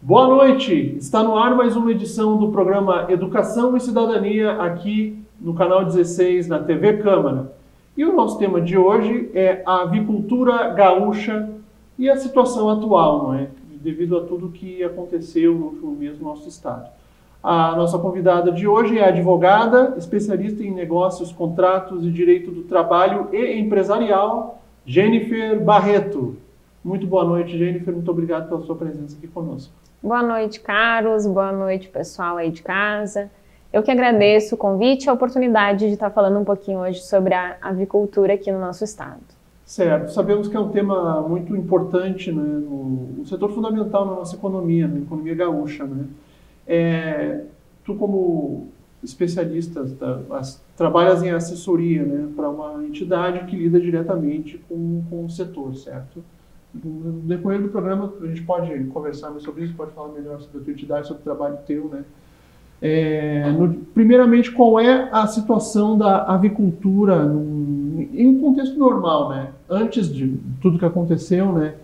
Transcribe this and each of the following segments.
Boa noite! Está no ar mais uma edição do programa Educação e Cidadania aqui no canal 16 da TV Câmara. E o nosso tema de hoje é a avicultura gaúcha e a situação atual, não é? Devido a tudo que aconteceu no último mês no nosso estado. A nossa convidada de hoje é advogada, especialista em negócios, contratos e direito do trabalho e empresarial, Jennifer Barreto. Muito boa noite, Jennifer. Muito obrigado pela sua presença aqui conosco. Boa noite, Carlos. Boa noite, pessoal aí de casa. Eu que agradeço o convite e a oportunidade de estar falando um pouquinho hoje sobre a avicultura aqui no nosso estado. Certo. Sabemos que é um tema muito importante, né, um setor fundamental na nossa economia, na economia gaúcha, né? Tu, como especialista, trabalhas em assessoria, né, para uma entidade que lida diretamente com o setor, certo? No decorrer do programa, a gente pode conversar mais sobre isso, pode falar melhor sobre a tua entidade, sobre o trabalho teu, né? Primeiramente, qual é a situação da avicultura em um contexto normal, né? Antes de tudo que aconteceu, né?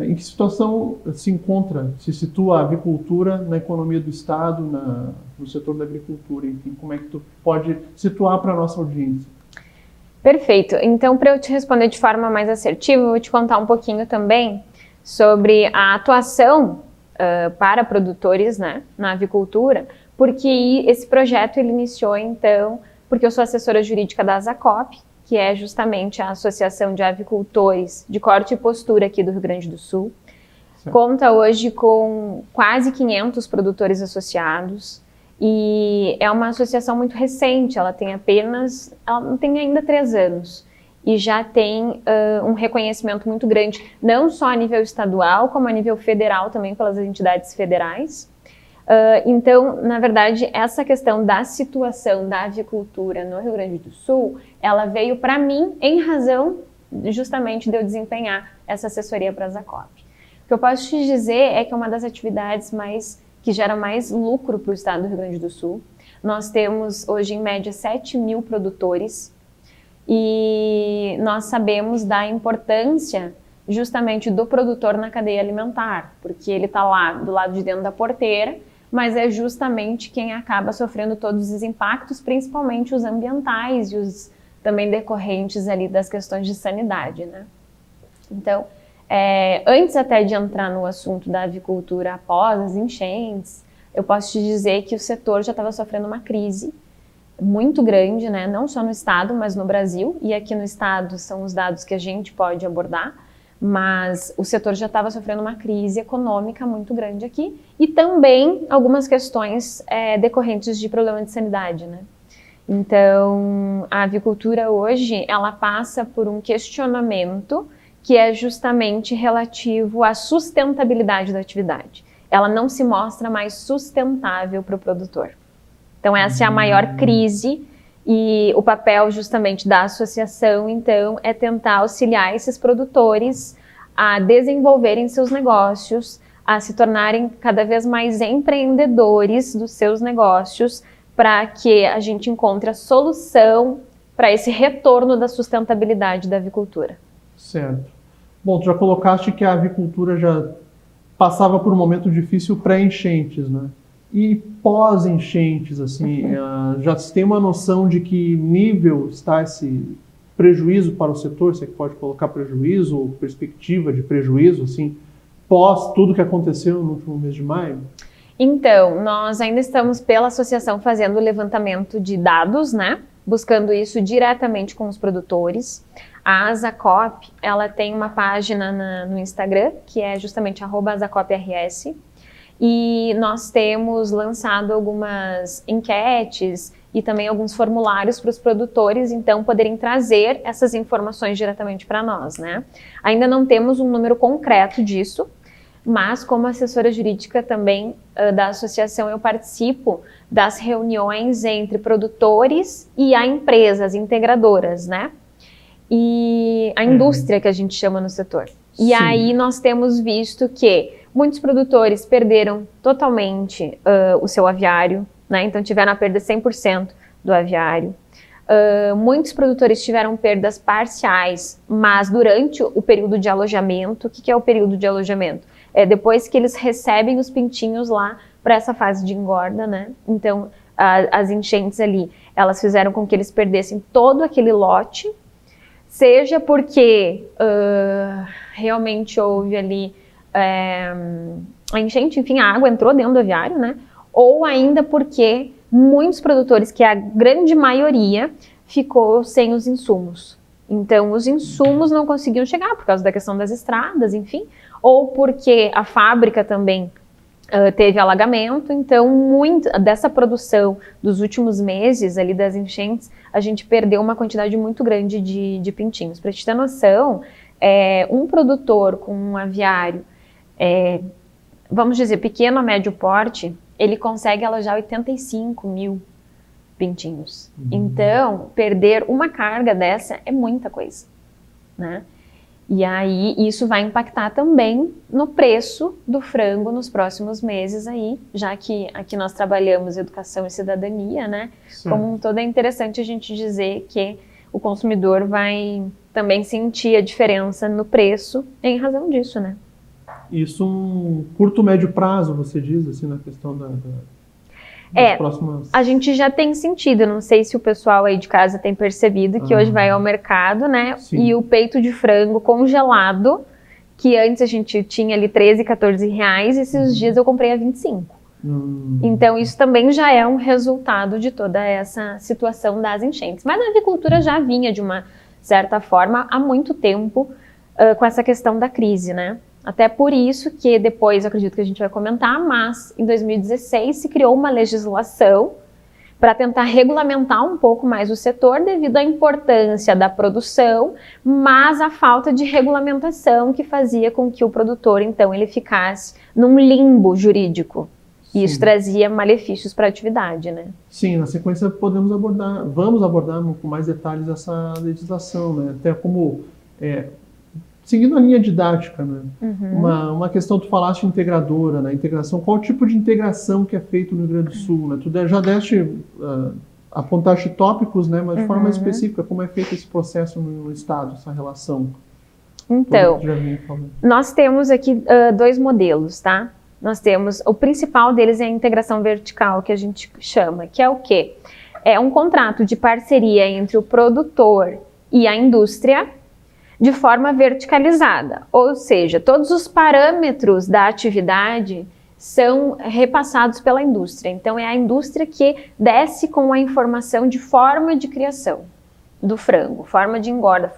Em que situação se situa a avicultura na economia do Estado, no setor da agricultura, enfim, como é que tu pode situar para a nossa audiência? Perfeito. Então, para eu te responder de forma mais assertiva, eu vou te contar um pouquinho também sobre a atuação para produtores, né, na avicultura, porque esse projeto ele iniciou, então, porque eu sou assessora jurídica da ASACOP, que é justamente a Associação de Avicultores de Corte e Postura aqui do Rio Grande do Sul. Certo. Conta hoje com quase 500 produtores associados e é uma associação muito recente, ela não tem ainda 3 anos e já tem um reconhecimento muito grande, não só a nível estadual, como a nível federal também pelas entidades federais. Então, na verdade, essa questão da situação da avicultura no Rio Grande do Sul, ela veio para mim em razão justamente de eu desempenhar essa assessoria para a ASACOP. O que eu posso te dizer é que é uma das atividades que gera mais lucro para o estado do Rio Grande do Sul. Nós temos hoje, em média, 7.000 produtores e nós sabemos da importância justamente do produtor na cadeia alimentar, porque ele está lá do lado de dentro da porteira, mas é justamente quem acaba sofrendo todos os impactos, principalmente os ambientais e os também decorrentes ali das questões de sanidade, né? Então, antes até de entrar no assunto da avicultura após as enchentes, eu posso te dizer que o setor já estava sofrendo uma crise muito grande, né? Não só no estado, mas no Brasil, e aqui no estado são os dados que a gente pode abordar, mas o setor já estava sofrendo uma crise econômica muito grande aqui e também algumas questões decorrentes de problema de sanidade, né? Então, a avicultura hoje, ela passa por um questionamento que é justamente relativo à sustentabilidade da atividade. Ela não se mostra mais sustentável para o produtor. Então, essa é a maior crise e o papel justamente da associação, então, é tentar auxiliar esses produtores a desenvolverem seus negócios, a se tornarem cada vez mais empreendedores dos seus negócios, para que a gente encontre a solução para esse retorno da sustentabilidade da avicultura. Certo. Bom, tu já colocaste que a avicultura já passava por um momento difícil pré-enchentes, né? E pós-enchentes, assim, já se tem uma noção de que nível está esse prejuízo para o setor? Você pode colocar prejuízo ou perspectiva de prejuízo, assim, pós tudo que aconteceu no último mês de maio? Então, nós ainda estamos pela associação fazendo o levantamento de dados, né? Buscando isso diretamente com os produtores. A ASACOP, ela tem uma página no Instagram, que é justamente @ASACOPRS, e nós temos lançado algumas enquetes e também alguns formulários para os produtores, então, poderem trazer essas informações diretamente para nós, né? Ainda não temos um número concreto disso, mas como assessora jurídica também da associação, eu participo das reuniões entre produtores e a empresas integradoras, né? E a indústria que a gente chama no setor. E Sim. aí nós temos visto que muitos produtores perderam totalmente o seu aviário, né? Então tiveram a perda 100% do aviário. Muitos produtores tiveram perdas parciais, mas durante o período de alojamento. O que é o período de alojamento? depois que eles recebem os pintinhos lá para essa fase de engorda, né? Então, as enchentes ali, elas fizeram com que eles perdessem todo aquele lote, seja porque realmente houve ali a enchente, enfim, a água entrou dentro do aviário, né? Ou ainda porque muitos produtores, que a grande maioria, ficou sem os insumos. Então, os insumos não conseguiam chegar por causa da questão das estradas, enfim, ou porque a fábrica também teve alagamento. Então, muito dessa produção dos últimos meses ali das enchentes, a gente perdeu uma quantidade muito grande de pintinhos. Para te ter noção, um produtor com um aviário, vamos dizer, pequeno a médio porte, ele consegue alojar 85 mil pintinhos. Então, perder uma carga dessa é muita coisa, né? E aí, isso vai impactar também no preço do frango nos próximos meses aí, já que aqui nós trabalhamos educação e cidadania, né? Sim. Como um todo, é interessante a gente dizer que o consumidor vai também sentir a diferença no preço em razão disso, né? Isso um curto, médio prazo, você diz, assim, na questão das próximas... A gente já tem sentido, não sei se o pessoal aí de casa tem percebido que hoje vai ao mercado, né? Sim. E o peito de frango congelado, que antes a gente tinha ali 13, 14 reais, esses dias eu comprei a 25. Então isso também já é um resultado de toda essa situação das enchentes. Mas a avicultura já vinha de uma certa forma há muito tempo com essa questão da crise, né? Até por isso que depois, eu acredito que a gente vai comentar, mas em 2016 se criou uma legislação para tentar regulamentar um pouco mais o setor devido à importância da produção, mas a falta de regulamentação que fazia com que o produtor, então, ele ficasse num limbo jurídico. E isso trazia malefícios para a atividade, né? Sim, na sequência vamos abordar com mais detalhes essa legislação, né? Até como... seguindo a linha didática, né? Uma questão, tu falaste integradora, né? Integração, qual tipo de integração que é feito no Rio Grande do Sul, né? Tu já apontaste tópicos, né? Mas de forma mais específica, como é feito esse processo no Estado, essa relação? Então, nós temos aqui 2 modelos, tá? Nós temos, o principal deles é a integração vertical, que a gente chama, que é o quê? É um contrato de parceria entre o produtor e a indústria, de forma verticalizada, ou seja, todos os parâmetros da atividade são repassados pela indústria. Então, é a indústria que desce com a informação de forma de criação do frango, forma de engorda.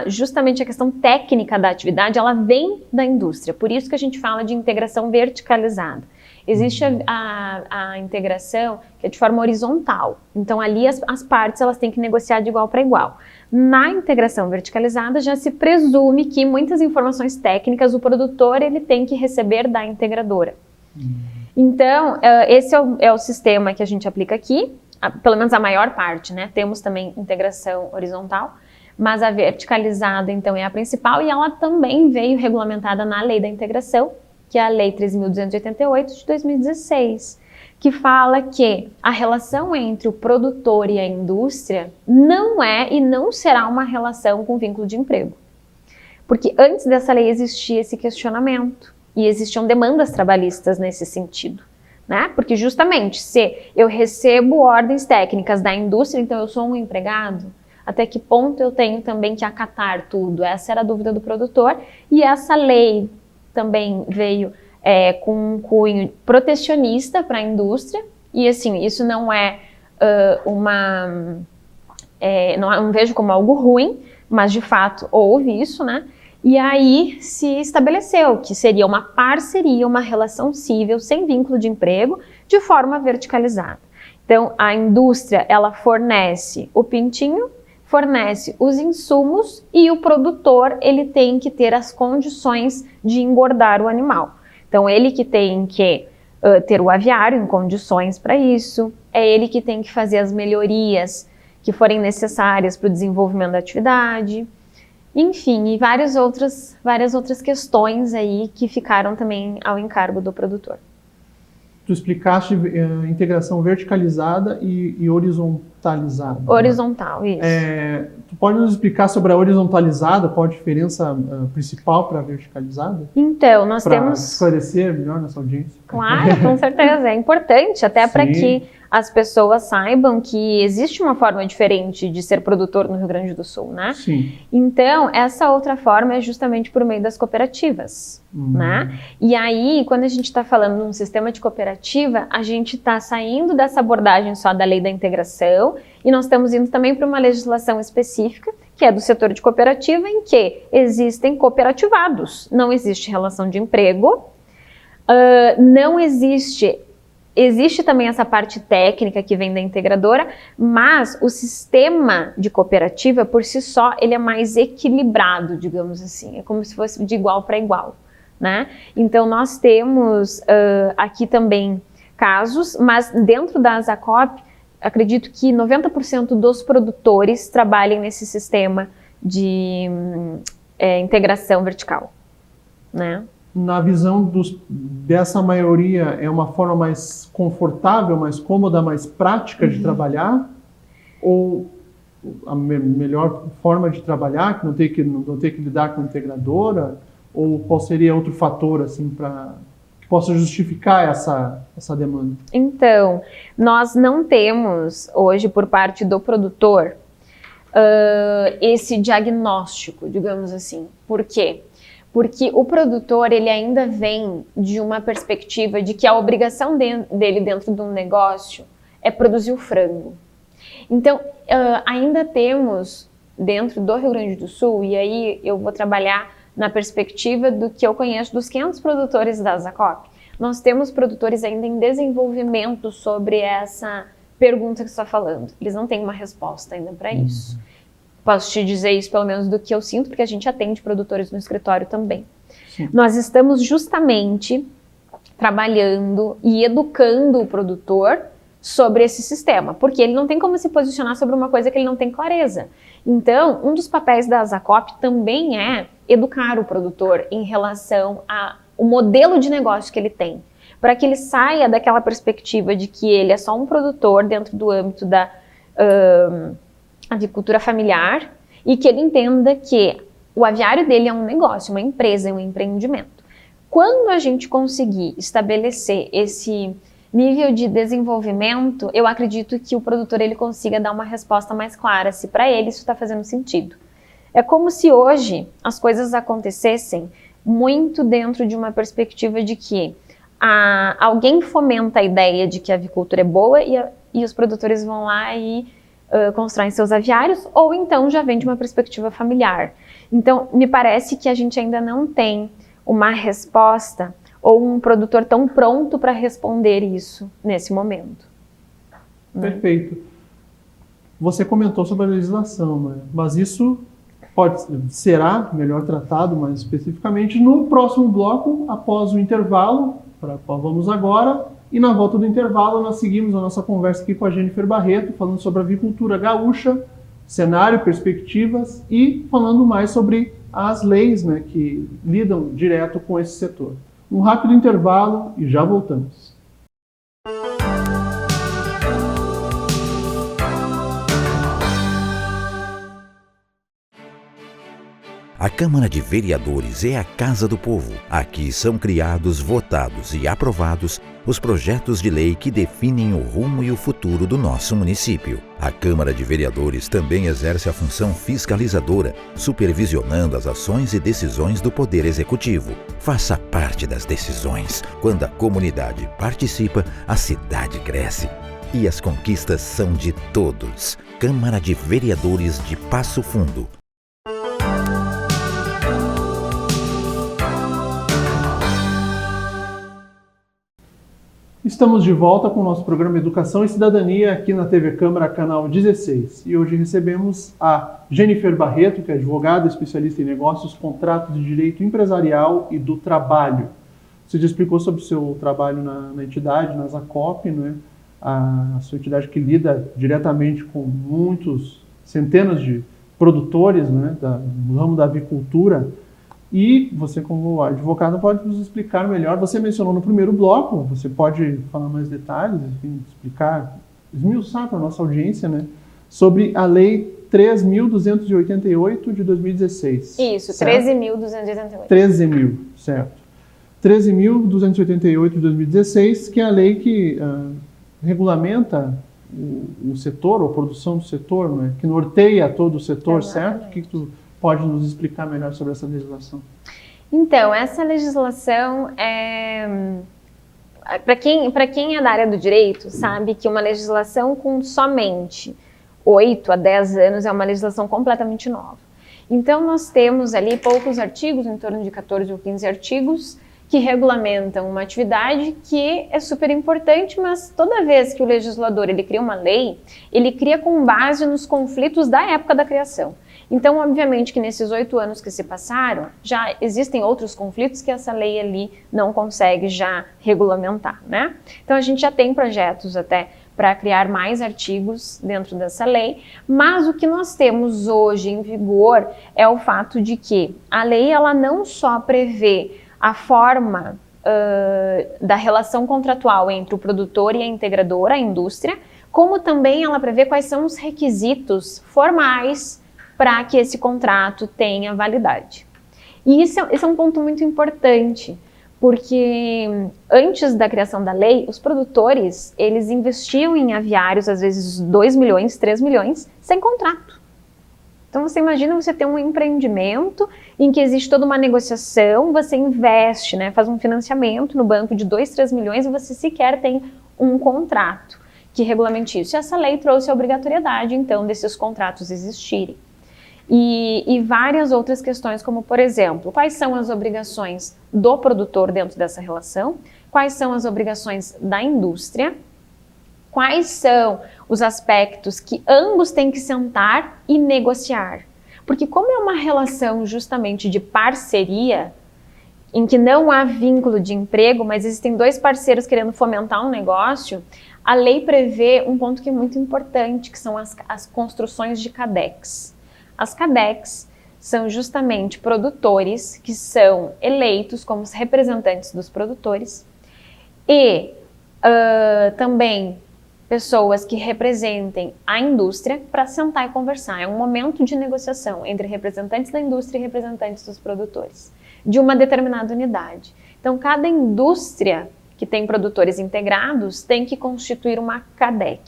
Justamente a questão técnica da atividade, ela vem da indústria, por isso que a gente fala de integração verticalizada. Existe a integração que é de forma horizontal, então ali as partes elas têm que negociar de igual para igual. Na integração verticalizada já se presume que muitas informações técnicas o produtor ele tem que receber da integradora. Então esse é o sistema que a gente aplica aqui, pelo menos a maior parte, né? Temos também integração horizontal, mas a verticalizada então é a principal e ela também veio regulamentada na Lei da Integração, que é a Lei 13.288 de 2016, que fala que a relação entre o produtor e a indústria não é e não será uma relação com vínculo de emprego. Porque antes dessa lei existia esse questionamento e existiam demandas trabalhistas nesse sentido, né? Porque justamente se eu recebo ordens técnicas da indústria, então eu sou um empregado, até que ponto eu tenho também que acatar tudo? Essa era a dúvida do produtor e essa lei também veio com um cunho protecionista para a indústria e assim, isso não não vejo como algo ruim, mas de fato houve isso, né? E aí se estabeleceu que seria uma parceria, uma relação cível sem vínculo de emprego, de forma verticalizada. Então a indústria ela fornece o pintinho, fornece os insumos e o produtor ele tem que ter as condições de engordar o animal. Então ele que tem que ter o aviário em condições para isso, é ele que tem que fazer as melhorias que forem necessárias para o desenvolvimento da atividade, enfim, e várias outras questões aí que ficaram também ao encargo do produtor. tu explicaste integração verticalizada e horizontalizada. Horizontal, né? isso. Tu pode nos explicar sobre a horizontalizada, qual a diferença principal para a verticalizada? Então, nós Para temos... esclarecer melhor nossa audiência. Claro, com certeza. É importante, até para Sim. que as pessoas saibam que existe uma forma diferente de ser produtor no Rio Grande do Sul, né? Sim. Então, essa outra forma é justamente por meio das cooperativas, né? E aí, quando a gente está falando num sistema de cooperativa, a gente está saindo dessa abordagem só da lei da integração e nós estamos indo também para uma legislação específica, que é do setor de cooperativa, em que existem cooperativados. Não existe relação de emprego, não existe... Existe também essa parte técnica que vem da integradora, mas o sistema de cooperativa, por si só, ele é mais equilibrado, digamos assim. É como se fosse de igual para igual, né? Então, nós temos aqui também casos, mas dentro da Asacop, acredito que 90% dos produtores trabalhem nesse sistema de integração vertical, né? Na visão dessa maioria, é uma forma mais confortável, mais cômoda, mais prática de trabalhar? Ou a melhor forma de trabalhar, que não ter que lidar com a integradora? Ou qual seria outro fator assim, que possa justificar essa demanda? Então, nós não temos hoje, por parte do produtor, esse diagnóstico, digamos assim. Por quê? Porque o produtor, ele ainda vem de uma perspectiva de que a obrigação dele dentro de um negócio é produzir o frango. Então, ainda temos dentro do Rio Grande do Sul, e aí eu vou trabalhar na perspectiva do que eu conheço dos 500 produtores da Asacop, nós temos produtores ainda em desenvolvimento sobre essa pergunta que você está falando. Eles não têm uma resposta ainda para isso. Posso te dizer isso pelo menos do que eu sinto, porque a gente atende produtores no escritório também. Sim. Nós estamos justamente trabalhando e educando o produtor sobre esse sistema, porque ele não tem como se posicionar sobre uma coisa que ele não tem clareza. Então, um dos papéis da Asacop também é educar o produtor em relação ao modelo de negócio que ele tem, para que ele saia daquela perspectiva de que ele é só um produtor dentro do âmbito da avicultura familiar e que ele entenda que o aviário dele é um negócio, uma empresa, um empreendimento. Quando a gente conseguir estabelecer esse nível de desenvolvimento, eu acredito que o produtor ele consiga dar uma resposta mais clara, se para ele isso está fazendo sentido. É como se hoje as coisas acontecessem muito dentro de uma perspectiva de que alguém fomenta a ideia de que a avicultura é boa e os produtores vão lá e constroem seus aviários, ou então já vem de uma perspectiva familiar. Então, me parece que a gente ainda não tem uma resposta ou um produtor tão pronto para responder isso nesse momento. Perfeito. Você comentou sobre a legislação, né? Mas isso será melhor tratado mais especificamente no próximo bloco, após o intervalo, para o qual vamos agora. E na volta do intervalo nós seguimos a nossa conversa aqui com a Jennifer Barreto, falando sobre a avicultura gaúcha, cenário, perspectivas e falando mais sobre as leis, né, que lidam direto com esse setor. Um rápido intervalo e já voltamos. A Câmara de Vereadores é a Casa do Povo. Aqui são criados, votados e aprovados os projetos de lei que definem o rumo e o futuro do nosso município. A Câmara de Vereadores também exerce a função fiscalizadora, supervisionando as ações e decisões do Poder Executivo. Faça parte das decisões. Quando a comunidade participa, a cidade cresce. E as conquistas são de todos. Câmara de Vereadores de Passo Fundo. Estamos de volta com o nosso programa Educação e Cidadania aqui na TV Câmara, canal 16. E hoje recebemos a Jennifer Barreto, que é advogada, especialista em negócios, contratos de direito empresarial e do trabalho. Você já explicou sobre o seu trabalho na entidade, na Asacop, né? A sua entidade que lida diretamente com centenas de produtores, né, no ramo da avicultura. E você, como advogado, pode nos explicar melhor. Você mencionou no primeiro bloco, você pode falar mais detalhes, enfim, explicar, esmiuçar para a nossa audiência, né, sobre a Lei 13.288 de 2016. Isso, 13.288. 13.000, certo. 13.288 de 2016, que é a lei que regulamenta o setor, ou a produção do setor, né, que norteia todo o setor, certo? O que tu pode nos explicar melhor sobre essa legislação? Então, essa legislação para quem é da área do direito, sabe que uma legislação com somente 8 a 10 anos é uma legislação completamente nova. Então, nós temos ali poucos artigos, em torno de 14 ou 15 artigos, que regulamentam uma atividade que é super importante, mas toda vez que o legislador ele cria uma lei, ele cria com base nos conflitos da época da criação. Então, obviamente que nesses 8 anos que se passaram, já existem outros conflitos que essa lei ali não consegue já regulamentar, né? Então, a gente já tem projetos até para criar mais artigos dentro dessa lei, mas o que nós temos hoje em vigor é o fato de que a lei ela não só prevê a forma da relação contratual entre o produtor e a integradora, a indústria, como também ela prevê quais são os requisitos formais para que esse contrato tenha validade. E esse é um ponto muito importante, porque antes da criação da lei, os produtores, eles investiam em aviários, às vezes 2 milhões, 3 milhões, sem contrato. Então você imagina você ter um empreendimento em que existe toda uma negociação, você investe, né, faz um financiamento no banco de 2, 3 milhões e você sequer tem um contrato que regulamente isso. E essa lei trouxe a obrigatoriedade, então, desses contratos existirem. E várias outras questões, como, por exemplo, quais são as obrigações do produtor dentro dessa relação, quais são as obrigações da indústria, quais são os aspectos que ambos têm que sentar e negociar. Porque como é uma relação justamente de parceria, em que não há vínculo de emprego, mas existem 2 parceiros querendo fomentar um negócio, a lei prevê um ponto que é muito importante, que são as construções de CADECs. As CADECs são justamente produtores que são eleitos como os representantes dos produtores e também pessoas que representem a indústria para sentar e conversar. É um momento de negociação entre representantes da indústria e representantes dos produtores, de uma determinada unidade. Então, cada indústria que tem produtores integrados tem que constituir uma CADEC.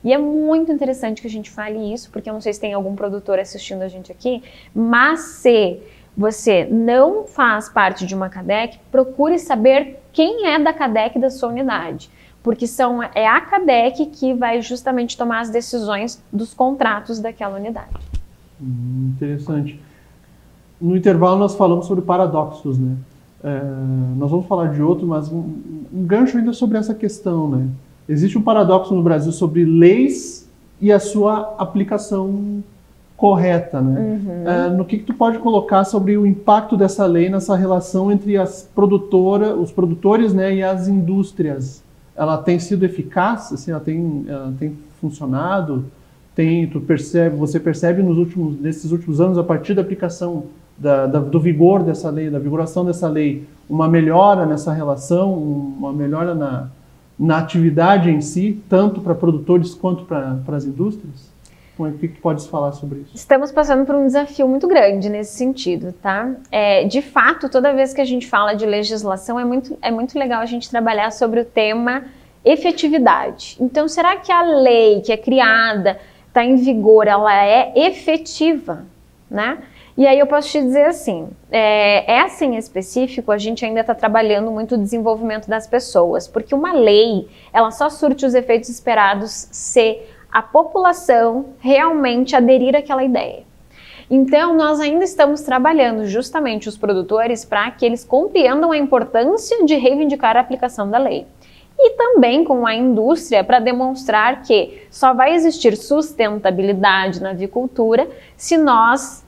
E é muito interessante que a gente fale isso, porque eu não sei se tem algum produtor assistindo a gente aqui, mas se você não faz parte de uma CADEC, procure saber quem é da CADEC da sua unidade, porque é a CADEC que vai justamente tomar as decisões dos contratos daquela unidade. Interessante. No intervalo nós falamos sobre paradoxos, né? Nós vamos falar de outro, mas um gancho ainda sobre essa questão, né? Existe um paradoxo no Brasil sobre leis e a sua aplicação correta, né? No que tu pode colocar sobre o impacto dessa lei nessa relação entre os produtores, né, e as indústrias? Ela tem sido eficaz? Assim, ela tem funcionado? Você percebe nesses últimos anos, a partir da aplicação do vigor dessa lei, da vigoração dessa lei, uma melhora nessa relação, uma melhora na atividade em si, tanto para produtores quanto para as indústrias? O que podes falar sobre isso? Estamos passando por um desafio muito grande nesse sentido, tá? De fato, toda vez que a gente fala de legislação, é muito legal a gente trabalhar sobre o tema efetividade. Então, será que a lei que é criada, está em vigor, ela é efetiva, né? E aí eu posso te dizer assim, essa em específico, a gente ainda está trabalhando muito o desenvolvimento das pessoas, porque uma lei, ela só surte os efeitos esperados se a população realmente aderir àquela ideia. Então, nós ainda estamos trabalhando justamente os produtores para que eles compreendam a importância de reivindicar a aplicação da lei. E também com a indústria para demonstrar que só vai existir sustentabilidade na avicultura se nós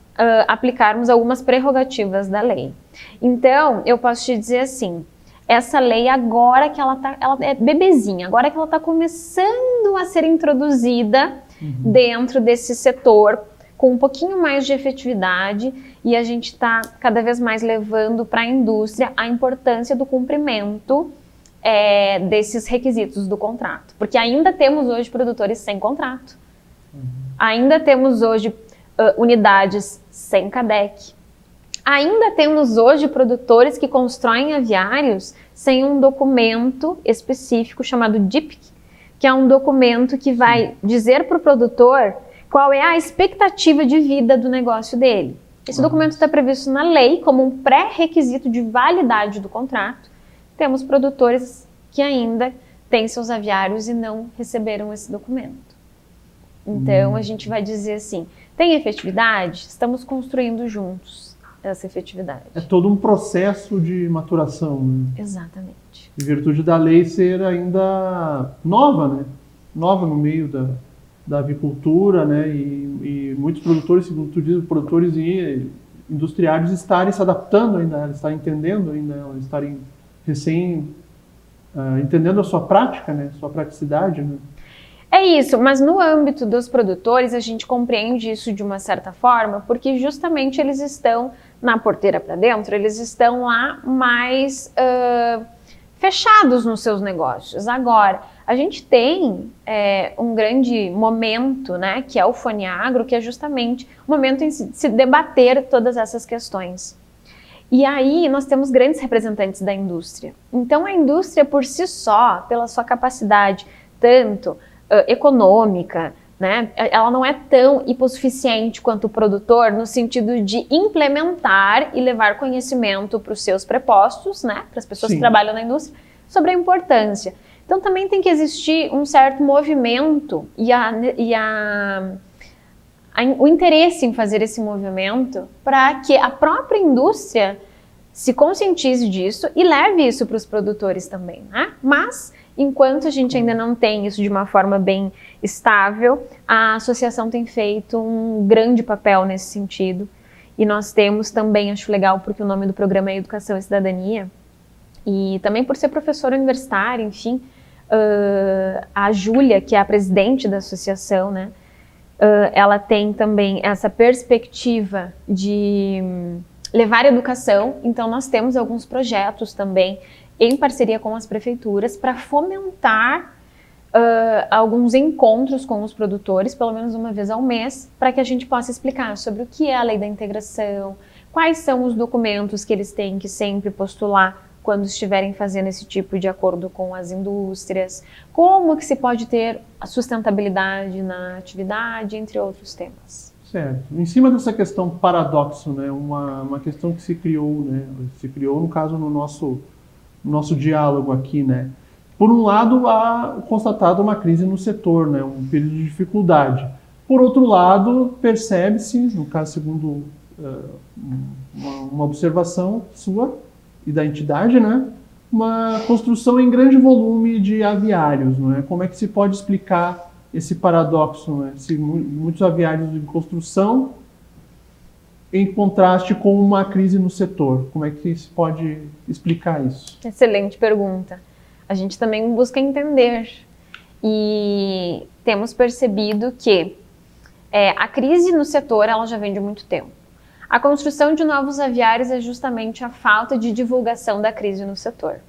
aplicarmos algumas prerrogativas da lei. Então, eu posso te dizer assim, essa lei agora que ela é bebezinha, agora que ela está começando a ser introduzida dentro desse setor com um pouquinho mais de efetividade, e a gente está cada vez mais levando para a indústria a importância do cumprimento desses requisitos do contrato. Porque ainda temos hoje produtores sem contrato. Ainda temos hoje unidades sem CADEC. Ainda temos hoje produtores que constroem aviários sem um documento específico chamado DIPC, que é um documento que vai dizer para o produtor qual é a expectativa de vida do negócio dele. Esse documento está previsto na lei como um pré-requisito de validade do contrato. Temos produtores que ainda têm seus aviários e não receberam esse documento. Então, a gente vai dizer assim, tem efetividade? Estamos construindo juntos essa efetividade. É todo um processo de maturação, né? Exatamente. Em virtude da lei ser ainda nova, né? Nova no meio da avicultura, né? E muitos produtores, segundo tu diz, produtores e industriários estarem se adaptando ainda, estarem entendendo ainda, estarem entendendo a sua prática, né? Sua praticidade, né? É isso, mas no âmbito dos produtores a gente compreende isso de uma certa forma, porque justamente eles estão na porteira para dentro, eles estão lá mais fechados nos seus negócios. Agora, a gente tem um grande momento, né, que é o FONEAGRO, que é justamente o momento em se debater todas essas questões. E aí nós temos grandes representantes da indústria. Então a indústria por si só, pela sua capacidade tanto econômica, né, ela não é tão hipossuficiente quanto o produtor no sentido de implementar e levar conhecimento para os seus prepostos, né, para as pessoas que trabalham na indústria, sobre a importância. Então também tem que existir um certo movimento o interesse em fazer esse movimento para que a própria indústria se conscientize disso e leve isso para os produtores também, né? Mas, enquanto a gente ainda não tem isso de uma forma bem estável, a associação tem feito um grande papel nesse sentido. E nós temos também, acho legal, porque o nome do programa é Educação e Cidadania, e também por ser professora universitária, enfim, a Júlia, que é a presidente da associação, né? Ela tem também essa perspectiva de levar educação, então nós temos alguns projetos também em parceria com as prefeituras para fomentar alguns encontros com os produtores, pelo menos uma vez ao mês, para que a gente possa explicar sobre o que é a lei da integração, quais são os documentos que eles têm que sempre postular quando estiverem fazendo esse tipo de acordo com as indústrias, como que se pode ter a sustentabilidade na atividade, entre outros temas. Certo. Em cima dessa questão paradoxo, né, uma questão que se criou, né, no caso no nosso diálogo aqui, né. Por um lado, há constatado uma crise no setor, né, um período de dificuldade. Por outro lado, percebe-se, no caso segundo uma observação sua e da entidade, né, uma construção em grande volume de aviários, não é? Como é que se pode explicar esse paradoxo, né? Se muitos aviários em construção em contraste com uma crise no setor, como é que se pode explicar isso? Excelente pergunta. A gente também busca entender e temos percebido que a crise no setor ela já vem de muito tempo. A construção de novos aviários é justamente a falta de divulgação da crise no setor.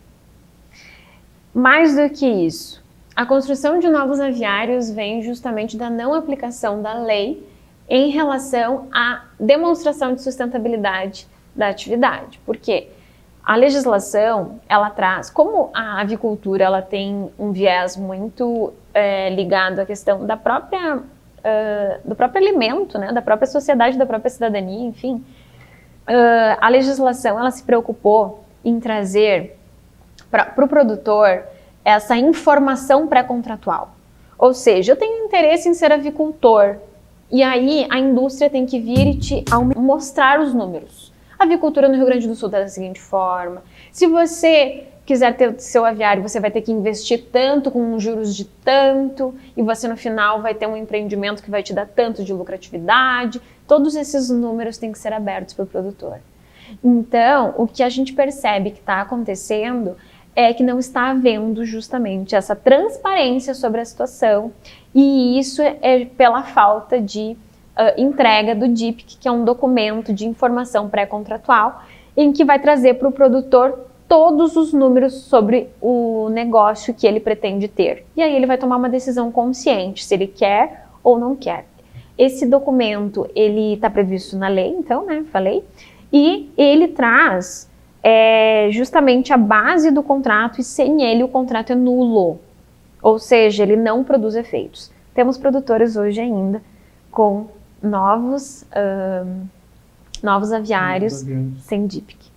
Mais do que isso, a construção de novos aviários vem justamente da não aplicação da lei em relação à demonstração de sustentabilidade da atividade. Porque a legislação, ela traz, como a avicultura ela tem um viés muito ligado à questão da do próprio alimento, né, da própria sociedade, da própria cidadania, enfim, a legislação ela se preocupou em trazer para o produtor essa informação pré-contratual. Ou seja, eu tenho interesse em ser avicultor, e aí a indústria tem que vir e te mostrar os números. A avicultura no Rio Grande do Sul está da seguinte forma: se você quiser ter seu aviário, você vai ter que investir tanto com juros de tanto, e você no final vai ter um empreendimento que vai te dar tanto de lucratividade. Todos esses números têm que ser abertos para o produtor. Então, o que a gente percebe que está acontecendo é que não está havendo justamente essa transparência sobre a situação, e isso é pela falta de entrega do DIPC, que é um documento de informação pré-contratual, em que vai trazer para o produtor todos os números sobre o negócio que ele pretende ter. E aí ele vai tomar uma decisão consciente, se ele quer ou não quer. Esse documento, ele está previsto na lei, então, né, falei, e ele traz justamente a base do contrato, e sem ele o contrato é nulo, ou seja, ele não produz efeitos. Temos produtores hoje ainda com novos aviários sem DIPC.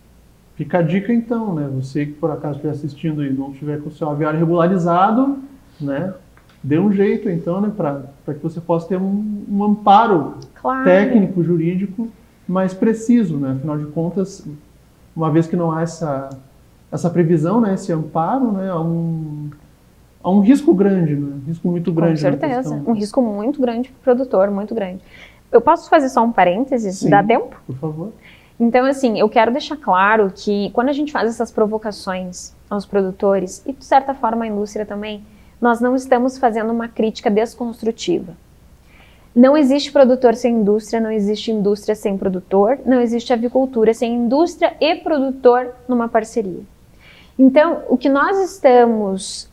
Fica a dica então, né? Você que por acaso estiver assistindo e não tiver com o seu aviário regularizado, né? Dê um jeito então, né? Para que você possa ter um amparo técnico, jurídico mais preciso, né? Afinal de contas, uma vez que não há essa previsão, né? Esse amparo, né? Há um risco grande, né? Um risco muito grande. Com certeza, um risco muito grande para o produtor, muito grande. Eu posso fazer só um parênteses? Sim, dá tempo? Por favor. Então, assim, eu quero deixar claro que quando a gente faz essas provocações aos produtores, e de certa forma à indústria também, nós não estamos fazendo uma crítica desconstrutiva. Não existe produtor sem indústria, não existe indústria sem produtor, não existe avicultura sem indústria e produtor numa parceria. Então, o que nós estamos,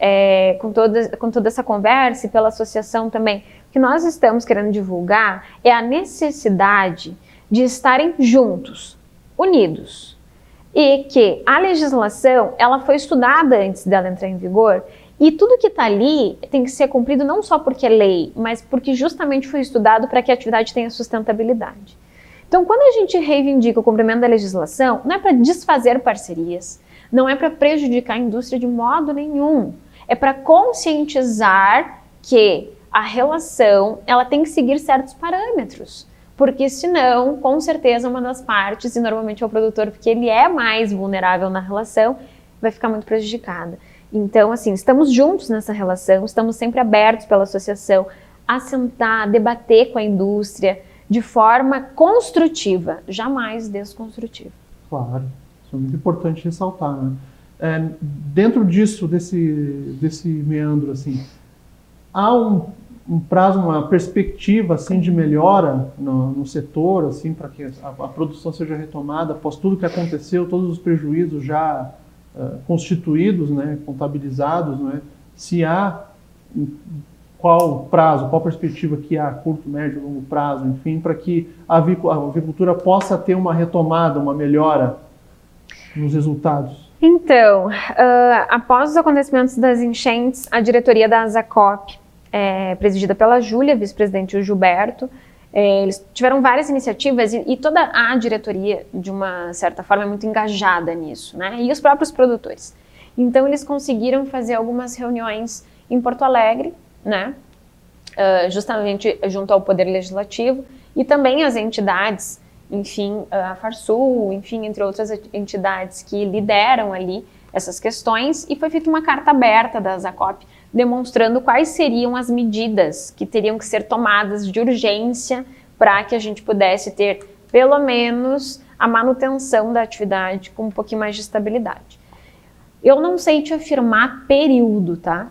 com toda essa conversa e pela associação também, o que nós estamos querendo divulgar é a necessidade de estarem juntos, unidos, e que a legislação, ela foi estudada antes dela entrar em vigor, e tudo que está ali tem que ser cumprido não só porque é lei, mas porque justamente foi estudado para que a atividade tenha sustentabilidade. Então, quando a gente reivindica o cumprimento da legislação, não é para desfazer parcerias, não é para prejudicar a indústria de modo nenhum, é para conscientizar que a relação, ela tem que seguir certos parâmetros. Porque senão, com certeza, uma das partes, e normalmente é o produtor, porque ele é mais vulnerável na relação, vai ficar muito prejudicada. Então, assim, estamos juntos nessa relação, estamos sempre abertos pela associação a sentar, a debater com a indústria de forma construtiva, jamais desconstrutiva. Claro, isso é muito importante ressaltar, né? Dentro disso, desse meandro, assim, há um prazo, uma perspectiva assim de melhora no setor, assim, para que a produção seja retomada após tudo que aconteceu, todos os prejuízos já constituídos, né, contabilizados, né? Se há qual prazo, qual perspectiva que há, curto, médio, longo prazo, enfim, para que a avicultura possa ter uma retomada, uma melhora nos resultados? Então, após os acontecimentos das enchentes, a diretoria da ASACOP, presidida pela Júlia, vice-presidente o Gilberto, eles tiveram várias iniciativas e toda a diretoria, de uma certa forma, é muito engajada nisso, né? E os próprios produtores. Então, eles conseguiram fazer algumas reuniões em Porto Alegre, né? Justamente junto ao Poder Legislativo, e também as entidades, enfim, a Farsul, enfim, entre outras entidades que lideram ali essas questões, e foi feita uma carta aberta da ASACOP, demonstrando quais seriam as medidas que teriam que ser tomadas de urgência para que a gente pudesse ter, pelo menos, a manutenção da atividade com um pouquinho mais de estabilidade. Eu não sei te afirmar período, tá?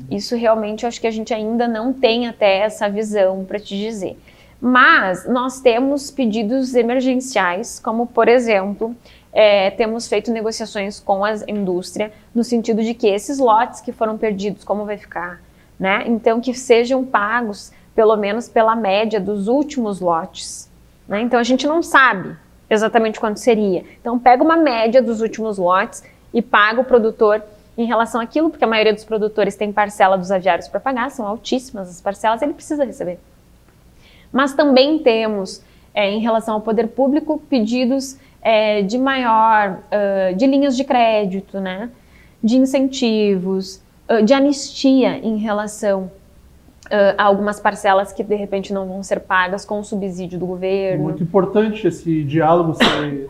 Isso realmente eu acho que a gente ainda não tem até essa visão para te dizer. Mas nós temos pedidos emergenciais, como, por exemplo, temos feito negociações com a indústria no sentido de que esses lotes que foram perdidos, como vai ficar, né? Então, que sejam pagos pelo menos pela média dos últimos lotes, né? Então, a gente não sabe exatamente quanto seria. Então, pega uma média dos últimos lotes e paga o produtor em relação àquilo, porque a maioria dos produtores tem parcela dos aviários para pagar, são altíssimas as parcelas, ele precisa receber. Mas também temos, em relação ao poder público, pedidos de maior, de linhas de crédito, né? De incentivos, de anistia em relação a algumas parcelas que de repente não vão ser pagas com o subsídio do governo. Muito importante esse diálogo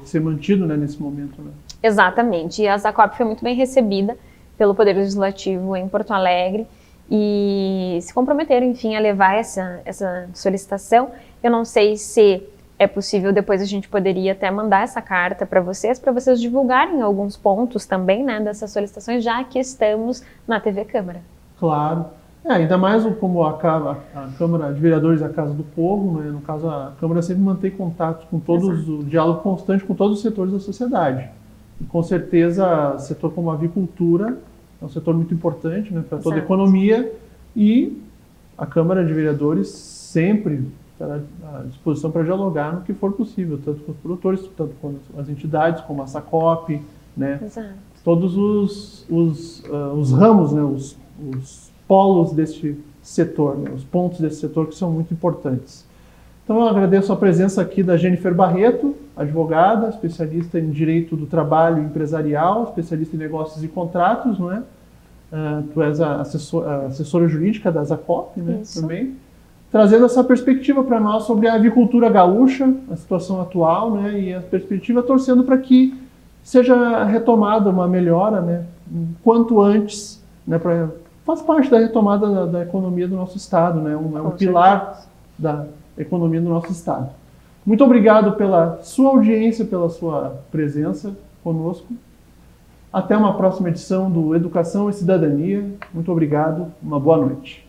ser mantido, né, nesse momento, né? Exatamente, e a ASACOP foi muito bem recebida pelo Poder Legislativo em Porto Alegre e se comprometeram, enfim, a levar essa solicitação. Eu não sei se é possível, depois a gente poderia até mandar essa carta para vocês divulgarem alguns pontos também, né, dessas solicitações, já que estamos na TV Câmara. Claro. Ainda mais como a Câmara de Vereadores é a Casa do Povo, né? No caso, a Câmara sempre mantém contato com todos, o diálogo constante com todos os setores da sociedade. E, com certeza, setor como a avicultura é um setor muito importante, né, para toda a economia, e a Câmara de Vereadores sempre estará à disposição para dialogar no que for possível, tanto com os produtores, tanto com as entidades, como a SACOP, né? Todos os ramos, né, os polos deste setor, né, os pontos desse setor que são muito importantes. Então eu agradeço a presença aqui da Jennifer Barreto, advogada, especialista em Direito do Trabalho Empresarial, especialista em Negócios e Contratos, não é? Tu és a assessora jurídica da SACOP, né, também, trazendo essa perspectiva para nós sobre a avicultura gaúcha, a situação atual, né, e a perspectiva torcendo para que seja retomada uma melhora, né, quanto antes, né, faz parte da retomada da economia do nosso estado, né, um pilar da economia do nosso estado. Muito obrigado pela sua audiência, pela sua presença conosco. Até uma próxima edição do Educação e Cidadania. Muito obrigado, uma boa noite.